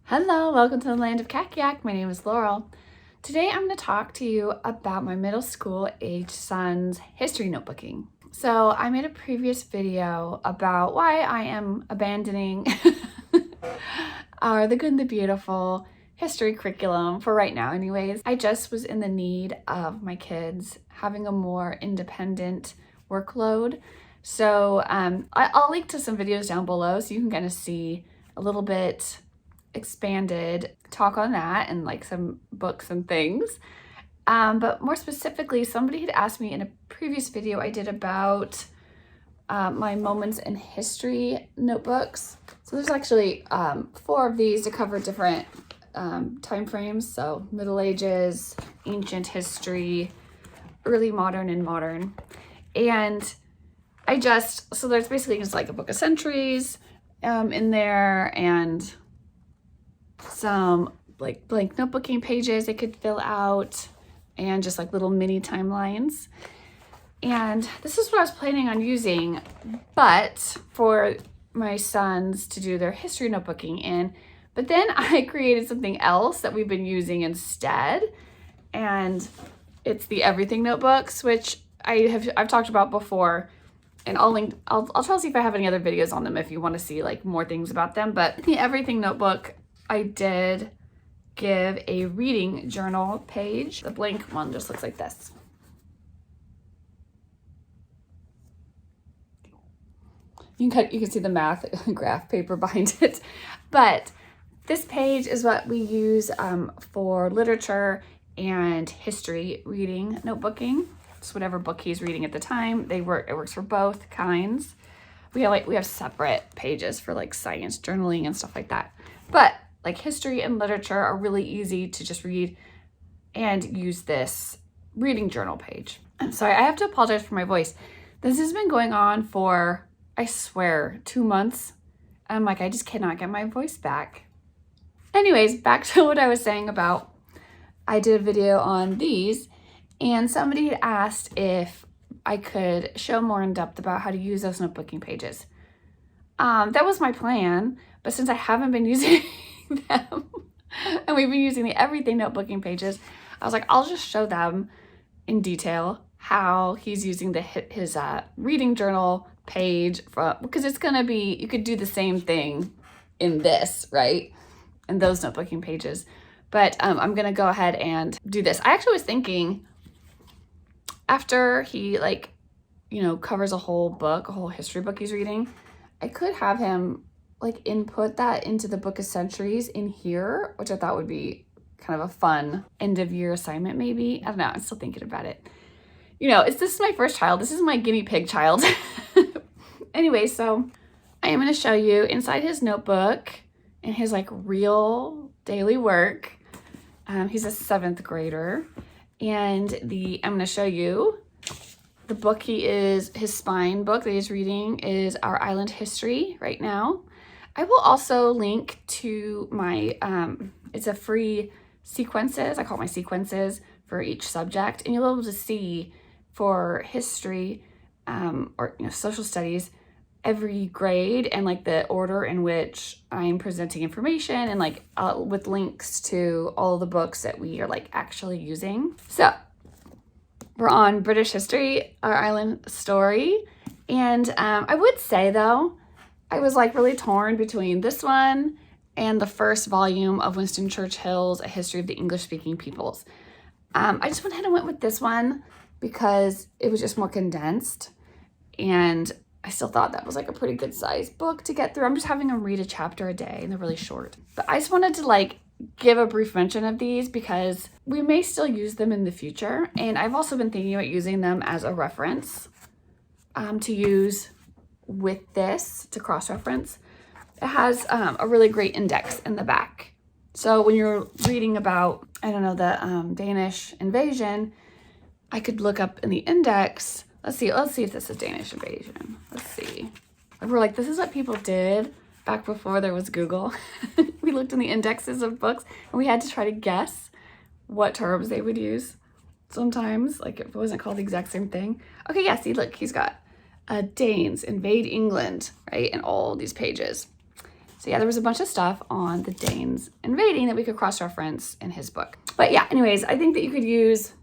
Hello, welcome to the land of Kakiak. My name is Laurel. Today I'm going to talk to you about my middle school age son's history notebooking. So I made a previous video about why I am abandoning The Good and the Beautiful history curriculum for right now anyways. I just was in the need of my kids having a more independent workload. So I'll link to some videos down below so you can kind of see a little bit expanded talk on that and like some books and things. But more specifically, somebody had asked me in a previous video I did about my moments in history notebooks. So there's actually 4 of these to cover different time frames. So Middle Ages, ancient history, early modern, and modern. And so there's basically just like a book of centuries in there, and some like blank notebooking pages they could fill out, and just like little mini timelines. And this is what I was planning on using, but for my sons to do their history notebooking in. But then I created something else that we've been using instead, and it's the everything notebooks, which I've talked about before. And I'll try to see if I have any other videos on them if you want to see like more things about them. But the everything notebook, I did give a reading journal page. The blank one just looks like this. You can see the math graph paper behind it. But this page is what we use for literature and history reading notebooking. Just whatever book he's reading at the time. It works for both kinds. We have separate pages for like science journaling and stuff like that. But like history and literature are really easy to just read and use this reading journal page. I'm sorry, I have to apologize for my voice. This has been going on for, I swear, 2 months. I'm like, I just cannot get my voice back. Anyways, back to what I was saying about, I did a video on these, and somebody had asked if I could show more in depth about how to use those notebooking pages. That was my plan, but since I haven't been using them and we've been using the everything notebooking pages, I was like, I'll just show them in detail how he's using his reading journal page, because it's gonna be, you could do the same thing in this, right? In those notebooking pages. But I'm gonna go ahead and do this. I actually was thinking, after he covers a whole book, a whole history book he's reading, I could have him like input that into the book of centuries in here, which I thought would be kind of a fun end of year assignment maybe. I don't know, I'm still thinking about it. This is my first child. This is my guinea pig child. Anyway, so I am going to show you inside his notebook and his like real daily work. He's a 7th grader. And I'm going to show you the book his spine book that he's reading is Our Island History right now. I will also link to my, it's a free sequences. I call it my sequences for each subject. And you'll be able to see for history or social studies, every grade and like the order in which I'm presenting information, and like with links to all the books that we are like actually using. So we're on British history, Our Island Story. And I would say though, I was like really torn between this one and the first volume of Winston Churchill's A History of the English Speaking Peoples. I just went ahead and went with this one because it was just more condensed, and I still thought that was like a pretty good size book to get through. I'm just having them read a chapter a day, and they're really short. But I just wanted to like give a brief mention of these because we may still use them in the future. And I've also been thinking about using them as a reference to use with this, to cross-reference. It has a really great index in the back. So when you're reading about, I don't know, the Danish invasion, I could look up in the index. Let's see if this is Danish invasion. Let's see. We're like, this is what people did back before there was Google. We looked in the indexes of books and we had to try to guess what terms they would use. Sometimes, like if it wasn't called the exact same thing. Okay, yeah, see, look, he's got Danes invade England, right? And all these pages. So yeah, there was a bunch of stuff on the Danes invading that we could cross-reference in his book. But yeah, anyways, I think that you could use,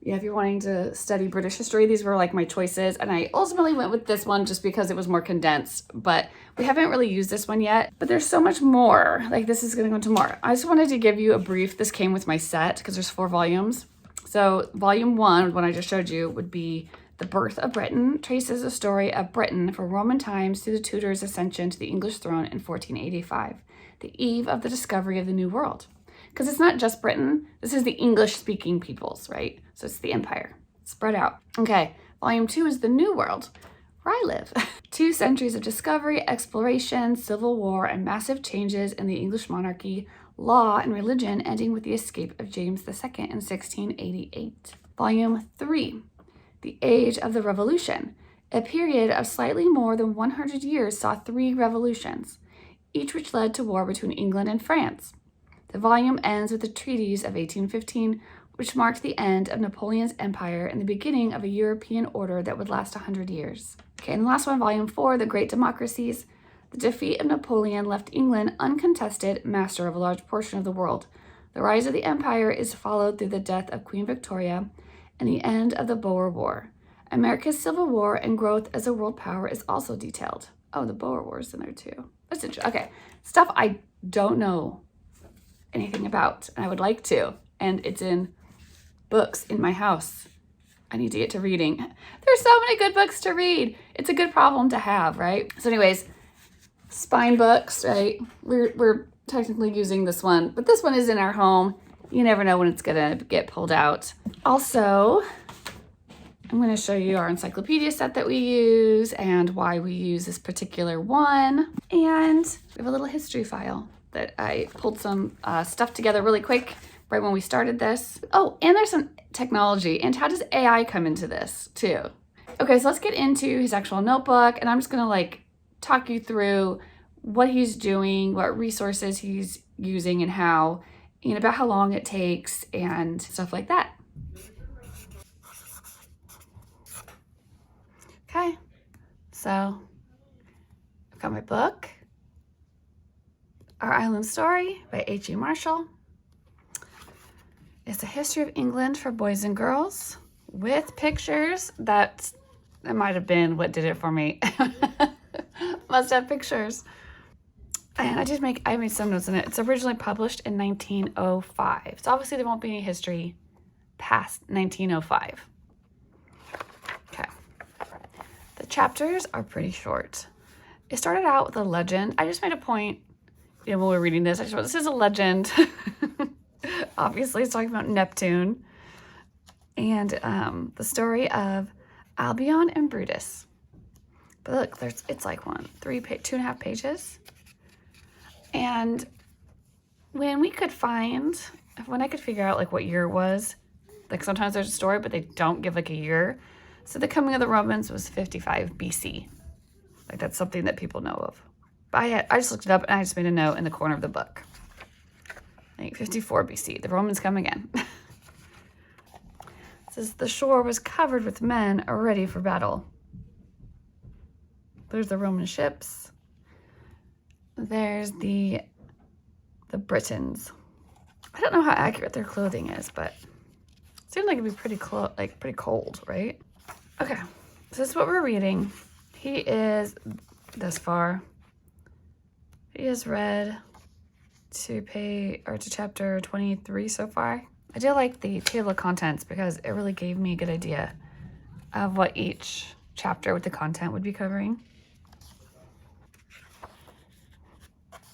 if you're wanting to study British history, these were like my choices. And I ultimately went with this one just because it was more condensed, but we haven't really used this one yet. But there's so much more. Like this is gonna go into more. I just wanted to give you a brief, this came with my set because there's 4 volumes. So volume 1, what I just showed you, would be The Birth of Britain, traces the story of Britain from Roman times to the Tudors' ascension to the English throne in 1485, the eve of the discovery of the New World. Because it's not just Britain, this is the English-speaking peoples, right? So it's the empire, spread out. Okay, volume 2 is the New World, where I live. 2 centuries of discovery, exploration, civil war, and massive changes in the English monarchy, law, and religion, ending with the escape of James II in 1688. Volume 3, The Age of the Revolution. A period of slightly more than 100 years saw 3 revolutions, each which led to war between England and France. The volume ends with the treaties of 1815, which marked the end of Napoleon's empire and the beginning of a European order that would last 100 years. Okay, and the last one, volume 4, The Great Democracies. The defeat of Napoleon left England uncontested master of a large portion of the world. The rise of the empire is followed through the death of Queen Victoria and the end of the Boer War. America's Civil War and growth as a world power is also detailed. Oh, the Boer War is in there too. That's interesting. Okay, stuff I don't know anything about, and I would like to, and it's in books in my house. I need to get to reading. There's so many good books to read. It's a good problem to have, right? So anyways, spine books, right? We're technically using this one, but this one is in our home. You never know when it's gonna get pulled out. Also, I'm gonna show you our encyclopedia set that we use and why we use this particular one. And we have a little history file that I pulled some stuff together really quick right when we started this. Oh, and there's some technology. And how does AI come into this too? Okay, so let's get into his actual notebook, and I'm just gonna like talk you through what he's doing, what resources he's using, and how, about how long it takes and stuff like that. Okay, so I've got my book, Our Island Story by H.E. Marshall. It's a history of England for boys and girls with pictures. That might have been what did it for me. Must have pictures. And I made some notes in it. It's originally published in 1905. So obviously there won't be any history past 1905. Okay. The chapters are pretty short. It started out with a legend. I just made a point, when we were reading this, this is a legend. Obviously, it's talking about Neptune and the story of Albion and Brutus. But look, it's like 2.5 pages. And when I could figure out like what year it was, like sometimes there's a story, but they don't give like a year. So the coming of the Romans was 55 BC. Like that's something that people know of. But I just looked it up and I just made a note in the corner of the book. Like 54 BC, the Romans come again. It says the shore was covered with men ready for battle. There's the Roman ships. There's the Britons. I don't know how accurate their clothing is, but it seemed like it'd be pretty cold, right? Okay, so this is what we're reading. He is this far. He has read to chapter 23 so far. I do like the table of contents because it really gave me a good idea of what each chapter with the content would be covering.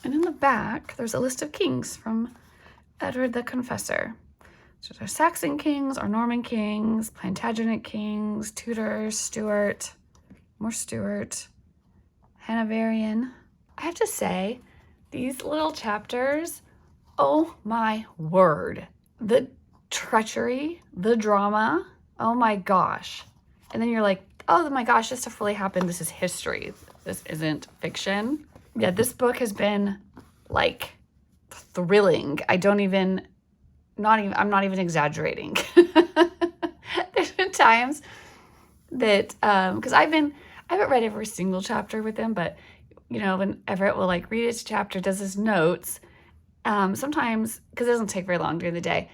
And in the back, there's a list of kings from Edward the Confessor. So there's Saxon kings, or Norman kings, Plantagenet kings, Tudor, Stuart, more Stuart, Hanoverian. I have to say, these little chapters, oh my word. The treachery, the drama, oh my gosh. And then you're like, oh my gosh, this stuff really happened. This is history. This isn't fiction. Yeah, this book has been like thrilling. I'm not even exaggerating. There's been times that, because I haven't read every single chapter with him, but when Everett will like read his chapter, does his notes, sometimes, because it doesn't take very long during the day,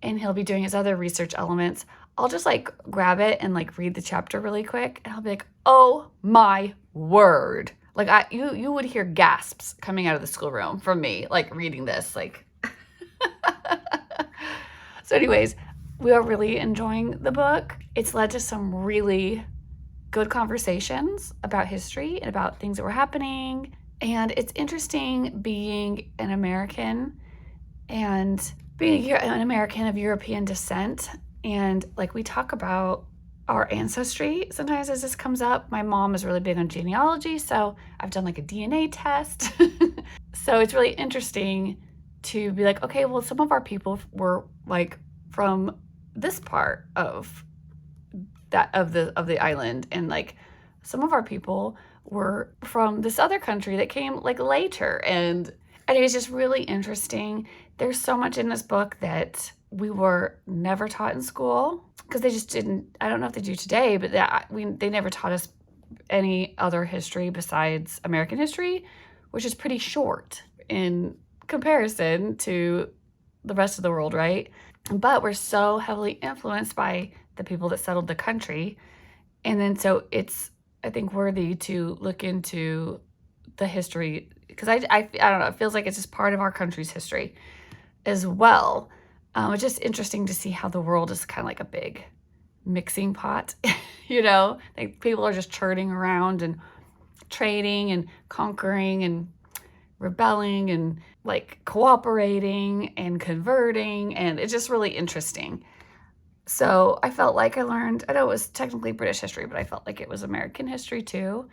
and he'll be doing his other research elements, I'll just like grab it and like read the chapter really quick, and I'll be like, oh my word. Like you would hear gasps coming out of the schoolroom from me, like reading this, like. So anyways, we are really enjoying the book. It's led to some really good conversations about history and about things that were happening. And it's interesting being an American and being an American of European descent. And like we talk about our ancestry sometimes as this comes up. My mom is really big on genealogy, so I've done like a DNA test. So it's really interesting to be like, okay, well, some of our people were like from this part of the island, and like some of our people were from this other country that came like later, and it was just really interesting. There's so much in this book that we were never taught in school because they just didn't. I don't know if they do today, but they never taught us any other history besides American history, which is pretty short in comparison to the rest of the world, right? But we're so heavily influenced by the people that settled the country. And then so it's, I think, worthy to look into the history, because I don't know, it feels like it's just part of our country's history as well. It's just interesting to see how the world is kind of like a big mixing pot, like people are just churning around and trading and conquering and rebelling and like cooperating and converting, and it's just really interesting. So I felt like I learned, I know it was technically British history, but I felt like it was American history too.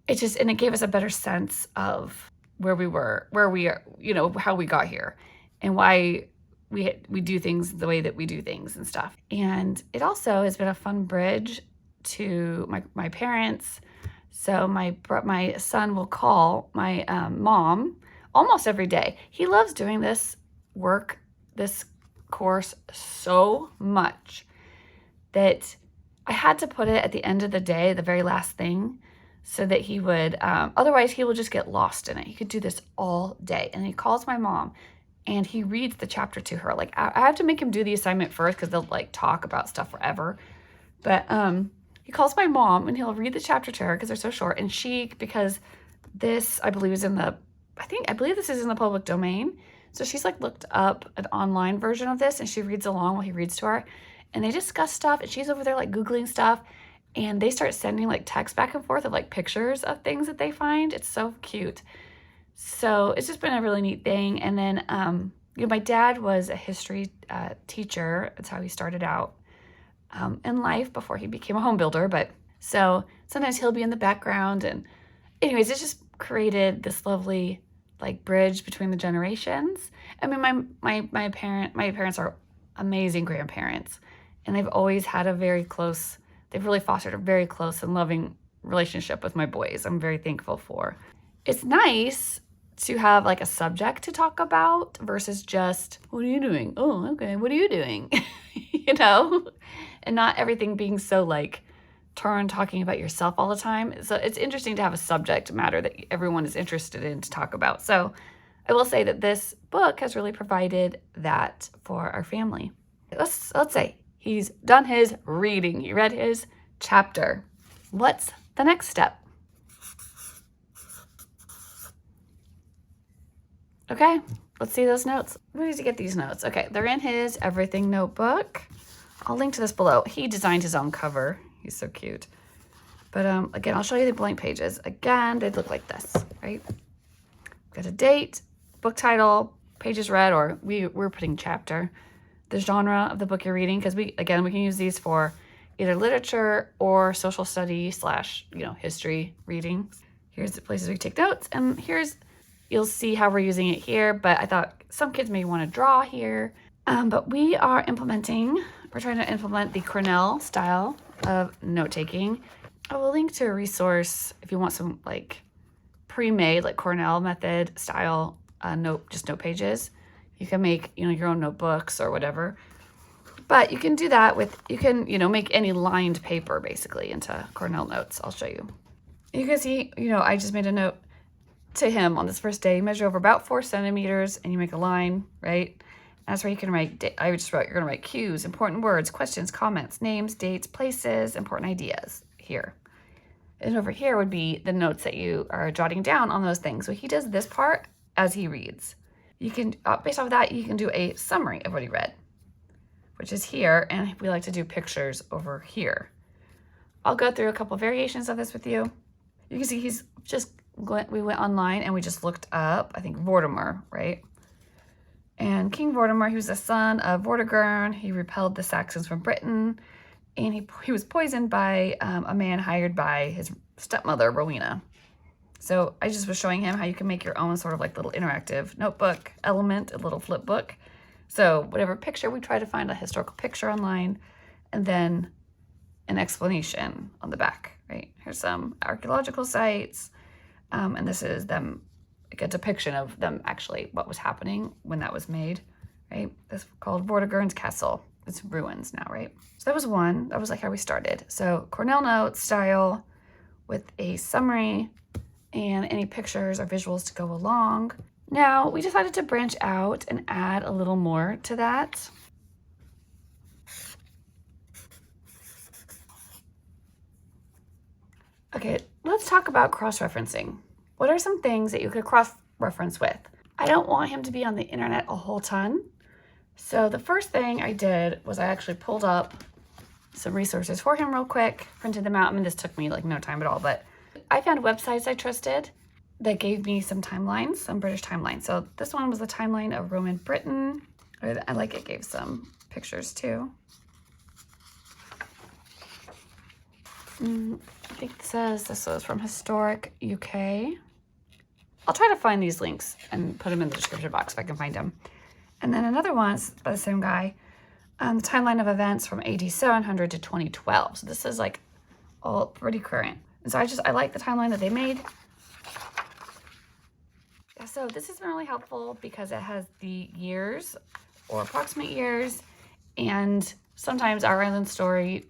And it gave us a better sense of where we were, where we are, how we got here and why we do things the way that we do things and stuff. And it also has been a fun bridge to my parents. So my son will call my mom almost every day. He loves doing this course so much that I had to put it at the end of the day, the very last thing, so that he would, otherwise he will just get lost in it. He could do this all day. And he calls my mom and he reads the chapter to her. Like I have to make him do the assignment first because they'll like talk about stuff forever. But he calls my mom and he'll read the chapter to her because they're so short. And because this, I believe this is in the public domain. So she's like looked up an online version of this and she reads along while he reads to her. And they discuss stuff and she's over there like Googling stuff. And they start sending like texts back and forth of like pictures of things that they find. It's so cute. So it's just been a really neat thing. And then, my dad was a history teacher. That's how he started out in life before he became a home builder. But so sometimes he'll be in the background. And anyways, it's just created this lovely like bridge between the generations. I mean, my parents are amazing grandparents, and they've always had they've really fostered a very close and loving relationship with my boys. I'm very thankful for. It's nice to have like a subject to talk about versus just, what are you doing? Oh, okay, what are you doing? And not everything being so like talking about yourself all the time. So it's interesting to have a subject matter that everyone is interested in to talk about. So I will say that this book has really provided that for our family. Let's say he's done his reading. He read his chapter. What's the next step? Okay, let's see those notes. Where did he get these notes? Okay, they're in his everything notebook. I'll link to this below. He designed his own cover. He's so cute. But again, I'll show you the blank pages. Again, they'd look like this, right? Got a date, book title, pages read, or we're putting chapter, the genre of the book you're reading, because we can use these for either literature or social study / history reading. Here's the places we take notes, and you'll see how we're using it here, but I thought some kids may want to draw here. But we're trying to implement the Cornell style of note-taking. I will link to a resource if you want some like pre-made like Cornell method style note pages. You can make your own notebooks or whatever. But you can do that make any lined paper basically into Cornell notes. I'll show you. You can see, I just made a note to him on this first day. You measure over about 4 centimeters and you make a line, right? That's where you can write, I just wrote, you're gonna write cues, important words, questions, comments, names, dates, places, important ideas here. And over here would be the notes that you are jotting down on those things. So he does this part as he reads. You can, based off of that, you can do a summary of what he read, which is here, and we like to do pictures over here. I'll go through a couple variations of this with you. You can see he's just, we went online and we just looked up, I think, Vortimer, right? And King Vortimer, he was the son of Vortigern. He repelled the Saxons from Britain, and he was poisoned by a man hired by his stepmother, Rowena. So I just was showing him how you can make your own sort of like little interactive notebook element, a little flip book. So whatever picture, we try to find a historical picture online, and then an explanation on the back, right? Here's some archaeological sites, and this is them, like a depiction of them actually, what was happening when that was made, right? This is called Vortigern's Castle. It's ruins now, right? So that was one. That was like how we started. So Cornell note style with a summary and any pictures or visuals to go along. Now we decided to branch out and add a little more to that. Okay, let's talk about cross-referencing. What are some things that you could cross-reference with? I don't want him to be on the internet a whole ton. So the first thing I did was I actually pulled up some resources for him real quick, printed them out. I mean, this took me like no time at all, but I found websites I trusted that gave me some timelines, some British timelines. So this one was the timeline of Roman Britain. I like it gave some pictures too. I think it says this was from Historic UK. I'll try to find these links and put them in the description box if I can find them. And then another one is by the same guy, the timeline of events from AD 700 to 2012. So this is like all pretty current. And so I like the timeline that they made. Yeah, so this has been really helpful because it has the years or approximate years. And sometimes our island story,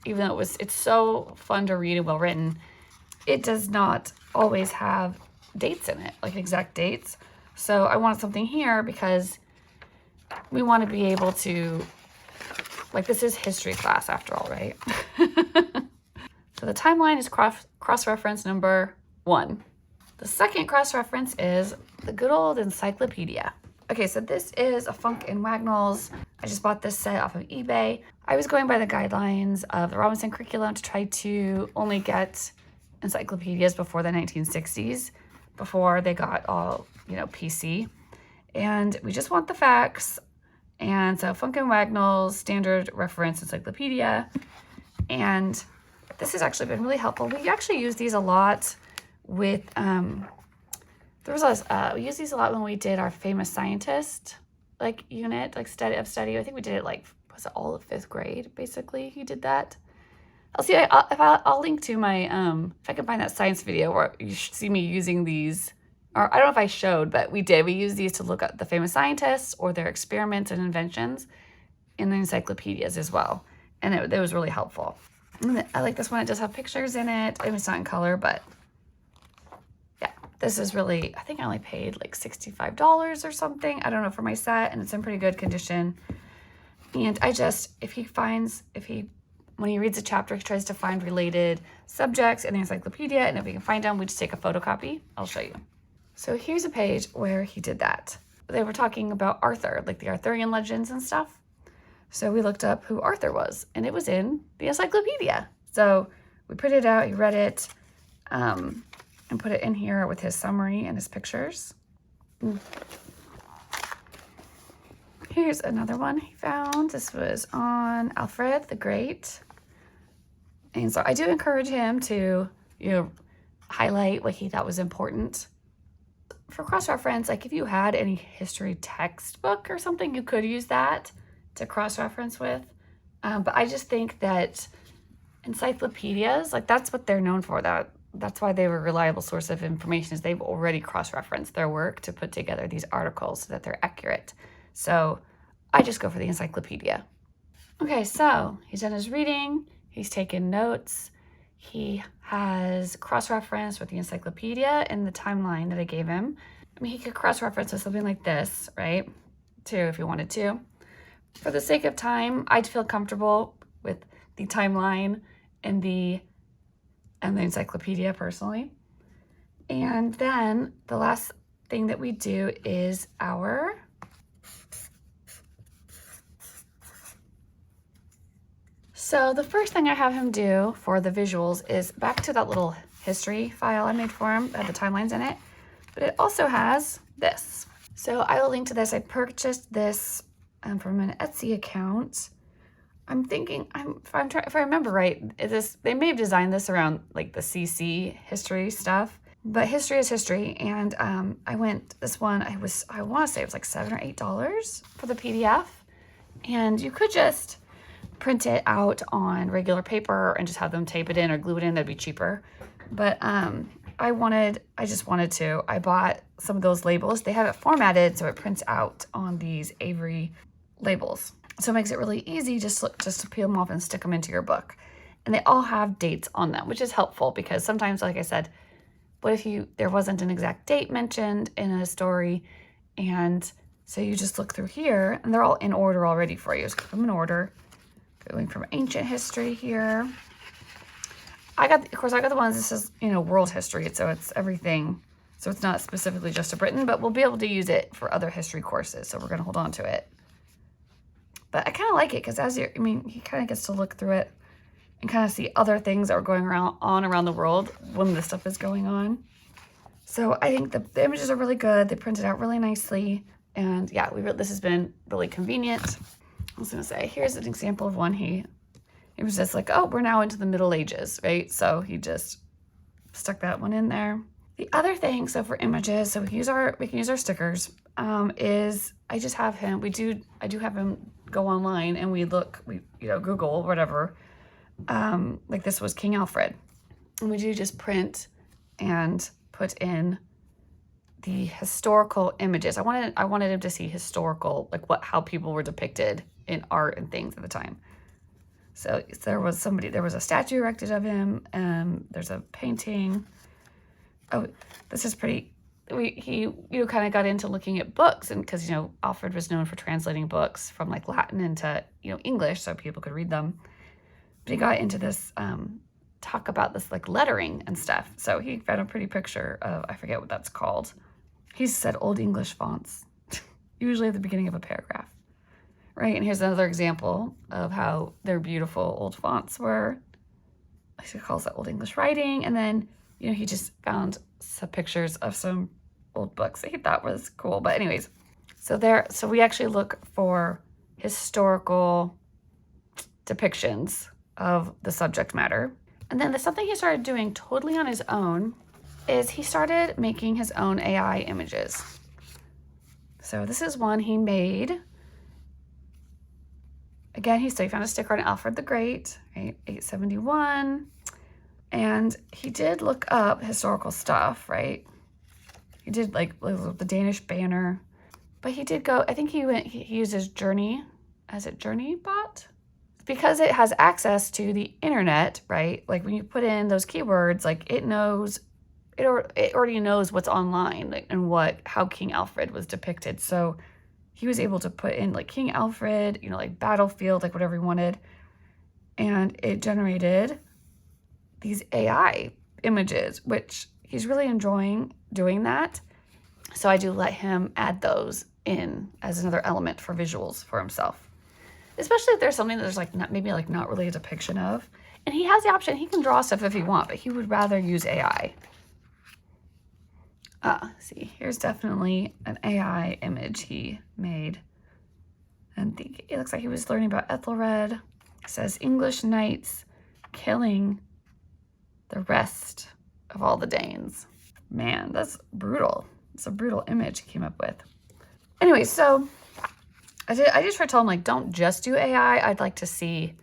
even though it's so fun to read and well written, it does not always have dates in it, like exact dates. So I wanted something here because we want to be able to, like, this is history class after all, right? So the timeline is cross-reference number 1. The second cross-reference is the good old encyclopedia. Okay, so this is a Funk and Wagnalls. I just bought this set off of eBay. I was going by the guidelines of the Robinson curriculum to try to only get encyclopedias before the 1960s, before they got all, PC. And we just want the facts. And so Funk and Wagnalls Standard Reference Encyclopedia. And this has actually been really helpful. We actually use these a lot with, we used these a lot when we did our famous scientist, unit, study. I think we did it was it all of 5th grade, basically. He did that. I'll see, I'll link to my, if I can find that science video where you should see me using these, or I don't know if I showed, but we did. We used these to look at the famous scientists or their experiments and inventions in the encyclopedias as well. And it was really helpful. I like this one. It does have pictures in it. I mean, it's not in color, but yeah, this is really, I think I only paid like $65 or something. I don't know, for my set, and it's in pretty good condition. And when he reads a chapter, he tries to find related subjects in the encyclopedia, and if we can find them, we just take a photocopy. I'll show you. So here's a page where he did that. They were talking about Arthur, like the Arthurian legends and stuff. So we looked up who Arthur was, and it was in the encyclopedia. So we printed it out, he read it, and put it in here with his summary and his pictures. Here's another one he found. This was on Alfred the Great. And so I do encourage him to, highlight what he thought was important. For cross-reference, if you had any history textbook or something, you could use that to cross-reference with. But I just think that encyclopedias, that's what they're known for. That's why they were a reliable source of information, is they've already cross-referenced their work to put together these articles so that they're accurate. So I just go for the encyclopedia. Okay, so he's done his reading. He's taken notes. He has cross-referenced with the encyclopedia and the timeline that I gave him. I mean, he could cross-reference with something like this, right? Too, if he wanted to. For the sake of time, I'd feel comfortable with the timeline and the encyclopedia personally. And then the last thing that we do is our So the first thing I have him do for the visuals is back to that little history file I made for him that had the timelines in it, but it also has this. So I will link to this. I purchased this from an Etsy account. I'm thinking, if I remember right, they may have designed this around like the CC history stuff, but history is history. And I want to say it was like $7 or $8 for the PDF. And you could just print it out on regular paper and just have them tape it in or glue it in. That'd be cheaper. But I bought some of those labels. They have it formatted so it prints out on these Avery labels. So it makes it really easy just to peel them off and stick them into your book. And they all have dates on them, which is helpful because sometimes, like I said, what if there wasn't an exact date mentioned in a story? And so you just look through here and they're all in order already for you. Just keep them in order. Going from ancient history here. I got the ones that says, world history. So it's everything. So it's not specifically just to Britain, but we'll be able to use it for other history courses. So we're going to hold on to it. But I kind of like it because he kind of gets to look through it and kind of see other things that are going around the world when this stuff is going on. So I think the images are really good. They printed out really nicely. And yeah, this has been really convenient. I was going to say, here's an example of one. He was just like, oh, we're now into the Middle Ages, right? So he just stuck that one in there. The other thing, so for images, so we can use our stickers, is I do have him go online and we Google, whatever. Like this was King Alfred. And we do just print and put in the historical images. I wanted him to see historical, like how people were depicted in art and things at the time. So there was a statue erected of him. There's a painting. Oh, this is pretty. He kind of got into looking at books, and because Alfred was known for translating books from like Latin into English so people could read them. But he got into this talk about this like lettering and stuff. So he found a pretty picture of, I forget what that's called. He said Old English fonts, usually at the beginning of a paragraph. Right, and here's another example of how their beautiful old fonts were. He calls that Old English writing, and then he just found some pictures of some old books that he thought was cool. But anyways, so we actually look for historical depictions of the subject matter, and then something he started doing totally on his own is he started making his own AI images. So this is one he made. Again, he found a sticker on Alfred the Great, right, 871. And he did look up historical stuff, right? He did like the Danish banner. But he did go, I think he used his Journey, JourneyBot? Because it has access to the internet, right? Like when you put in those keywords, like it already knows what's online, like, and how King Alfred was depicted. So he was able to put in like King Alfred, like battlefield, like whatever he wanted. And it generated these AI images, which he's really enjoying doing that. So I do let him add those in as another element for visuals for himself. Especially if there's something that there's not really a depiction of. And he has the option, he can draw stuff if he wants, but he would rather use AI. See, here's definitely an AI image he made. And it looks like he was learning about Ethelred. It says English knights killing the rest of all the Danes. Man, that's brutal. It's a brutal image he came up with. Anyway, so I just tried to tell him, like, don't just do AI. I'd like to see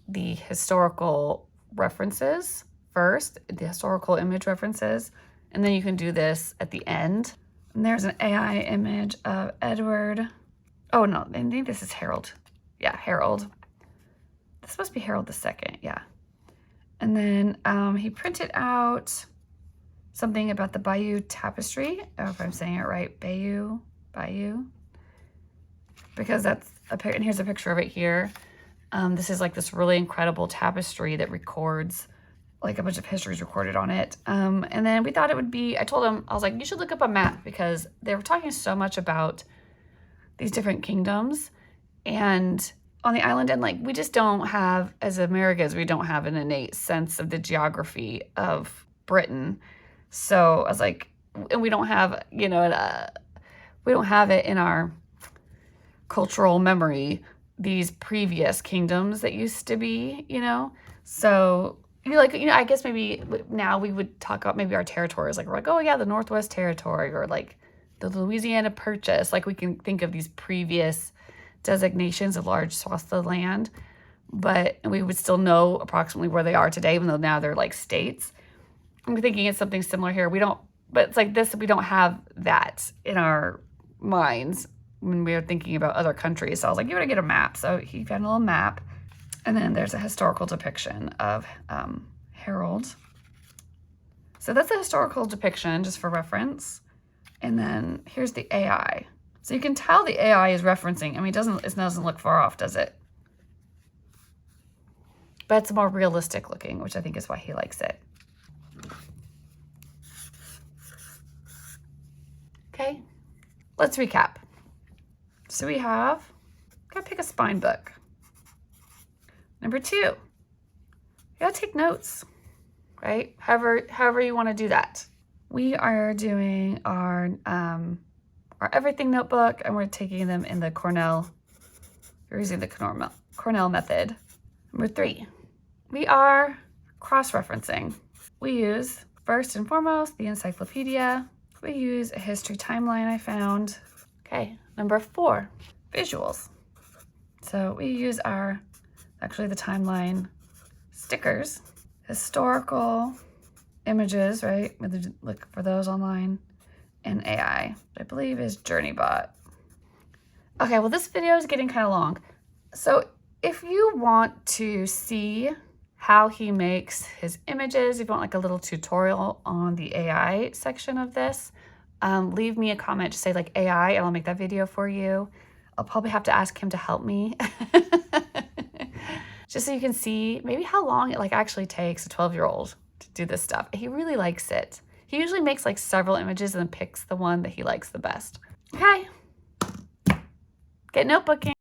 the historical references first, the historical image references, and then you can do this at the end. And there's an AI image of Edward. Oh, no, I think this is Harold. Yeah, Harold. This must be Harold II, yeah. And then he printed out something about the Bayeux Tapestry. I don't know if I'm saying it right. Bayeux. Because that's a picture, and here's a picture of it here. This is like this really incredible tapestry that records, like a bunch of history is recorded on it. And then we thought it would be, I told him, I was like, you should look up a map because they were talking so much about these different kingdoms and on the island. And like, we just don't have, as Americans, we don't have an innate sense of the geography of Britain. So I was like, and we don't have, you know, we don't have it in our cultural memory, these previous kingdoms that used to be, you know? So you like, you know, I guess maybe now we would talk about maybe our territories. Like we're like, oh yeah, the Northwest Territory or like the Louisiana Purchase. Like we can think of these previous designations of large swaths of land, but we would still know approximately where they are today, even though now they're like states. I'm thinking it's something similar here. We don't, but it's like this, we don't have that in our minds when we were thinking about other countries. So I was like, you gotta get a map. So he found a little map. And then there's a historical depiction of Harold. So that's a historical depiction, just for reference. And then here's the AI. So you can tell the AI is referencing. I mean, it doesn't look far off, does it? But it's more realistic looking, which I think is why he likes it. Okay, let's recap. So we have, gotta pick a spine book. Number 2, you gotta take notes, right? However you wanna do that. We are doing our everything notebook, and we're taking them in the Cornell, we're using the Cornell method. Number 3, we are cross-referencing. We use, first and foremost, the encyclopedia. We use a history timeline I found. Okay, number 4, visuals. So we use actually the timeline stickers, historical images, right? Look for those online, and AI, which I believe is JourneyBot. Okay, well this video is getting kind of long. So if you want to see how he makes his images, if you want like a little tutorial on the AI section of this, leave me a comment, just say like AI, and I'll make that video for you. I'll probably have to ask him to help me. Just so you can see maybe how long it like actually takes a 12-year-old to do this stuff. He really likes it. He usually makes like several images and then picks the one that he likes the best. Okay, get notebooking.